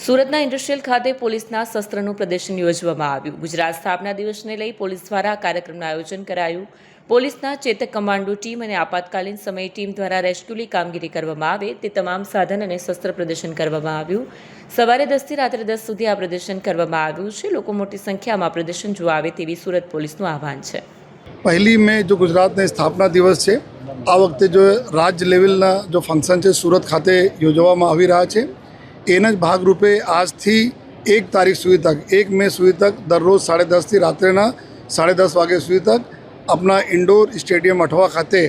સુરતના ઇન્ડસ્ટ્રીયલ ખાતે પોલીસના શસ્ત્રનું પ્રદર્શન યોજવામાં આવ્યું। ગુજરાત સ્થાપના દિવસને લઈ પોલીસ દ્વારા કાર્યક્રમનું આયોજન કરાયું। પોલીસના ચેતક કમાન્ડો ટીમ અને આપાતકાલીન સમય ટીમ દ્વારા રેસ્ક્યુની કામગીરી કરવામાં આવે તે તમામ સાધન અને શસ્ત્ર પ્રદર્શન કરવામાં આવ્યું। સવારે 10 થી રાત્રે 10 સુધી આ પ્રદર્શન કરવામાં આવ્યું છે। લોકો મોટી સંખ્યામાં પ્રદર્શન જોવા આવે તેવી સુરત પોલીસનું આહવાન છે। पहली में जो गुजरात ने स्थापना दिवस है आ वखते जो राज्य लेवलना जो फंक्शन है सूरत खाते योजवामां आवी रह्या छे। एना ज भागरूपे आजथी 1 तारीख सुधी तक 1 मे सुधी तक दररोज 10:30 थी रात्रेना 10:30 वागे सुधी तक अपना इंडोर स्टेडियम अठवा खाते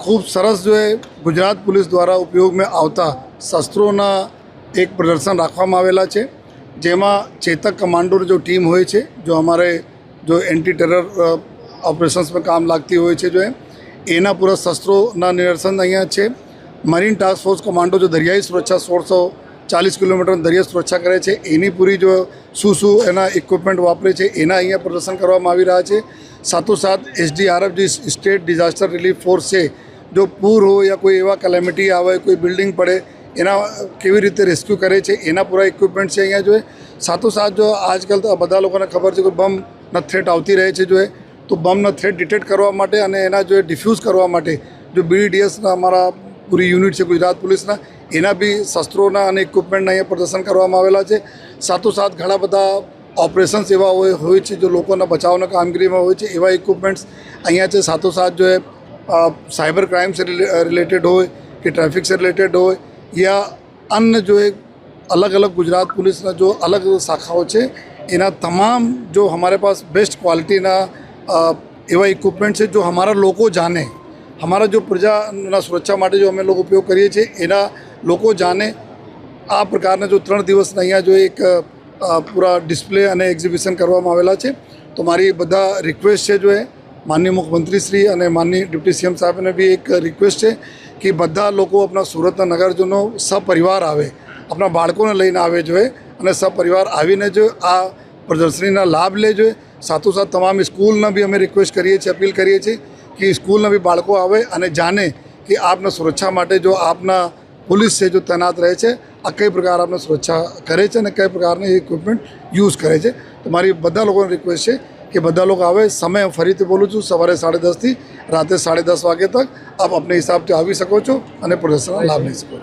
खूब सरस जो है गुजरात पुलिस द्वारा उपयोग में आवता शस्त्रों एक प्रदर्शन राखवामां आवेला छे। जेमां चेतक कमांडो जो टीम होय छे जो हमारे जो एंटी टेरर ऑपरेशंस में काम लगती हो जो है एना पूरा शस्त्रों निदर्शन अँ है। मरीन टास्क फोर्स कमांडो जो दरियाई सुरक्षा 1640 किलोमीटर दरियाई सुरक्षा करे छे एनी पूरी जो शू एना इक्विपमेंट वापरे छे एना अँ प्रदर्शन करवामां आवी रह्या छे। साथोसाथ SDRF जी स्टेट डिजास्टर रिलीफ फोर्स है जो पूर हो या कोई एवा कैलेमिटी आवे कोई बिल्डिंग पड़े एना केवी रीते रेस्क्यू करे छे एना पूरा इक्विपमेंट है अँ जो है। साथोसाथ जो आजकल तो बधा लोकोने खबर है कि बम न थ्रेट आवती रहे छे जो है तो बमना थ्रेट डिटेक्ट करवा माटे अने एना जो डिफ्यूज करवा माटे जो BDS हमारा पूरी यूनिट है गुजरात पुलिसना एना भी शस्त्रों अने इक्विपमेंट अँ प्रदर्शन करवामां आवेला छे। साथोसाथ घणा बधा ऑपरेशन्स एवा होय छे जो लोकोना बचावना कामगीरी में होय छे एवा इक्विपमेंट्स अँ छे। साथोसाथ जो है साइबर क्राइम से रिलेटेड हो कि ट्रैफिक से रिलेटेड हो या अन्य जो है अलग अलग गुजरात पुलिसना जो अलग अलग शाखाओं है एना तमाम जो हमारे पास बेस्ट क्वालिटीना एवा इक्विपमेंट्स है जो हमारा लोगों जाने हमारा जो प्रजा सुरक्षा माटे जो अमे लोग उपयोग करीए छे एना लोगों जाने आ प्रकारना जो 3 दिवस अँ जो एक पूरा डिस्प्ले अने एक्जिबिशन करवामां आवेला छे। तो मारी बधा रिक्वेस्ट है जो है माननीय मुख्यमंत्री श्री अने माननीय डिप्टी CM साहब ने भी एक रिक्वेस्ट है कि बधा लोग अपना सूरतना नगरजनों सपरिवार आवे अपना बाळकोने लईने आवे जो है अने सपरिवार आवीने जो आ प्रदर्शनीना लाभ ले जो है। साथोसाथ तमाम स्कूलना भी अमे रिक्वेस्ट करीए छे अपील करीए छे कि स्कूलना भी बाळको आवे अने जाने कि आपने सुरक्षा माटे जो आपना पुलिस से जो तैनात रहे छे आ कई प्रकार आपने सुरक्षा करे छे अने कई प्रकारना इक्विपमेंट यूज करे छे। तो मारी बधा लोगोने रिक्वेस्ट है कि बधा लोग आवे। समय फरीथी बोलूँ छूँ सवारे 10:30 थी राते 10:30 वागे तक आप अपने हिसाब से आवी सको छो अने प्रदर्शननो लाभ लई सको छो।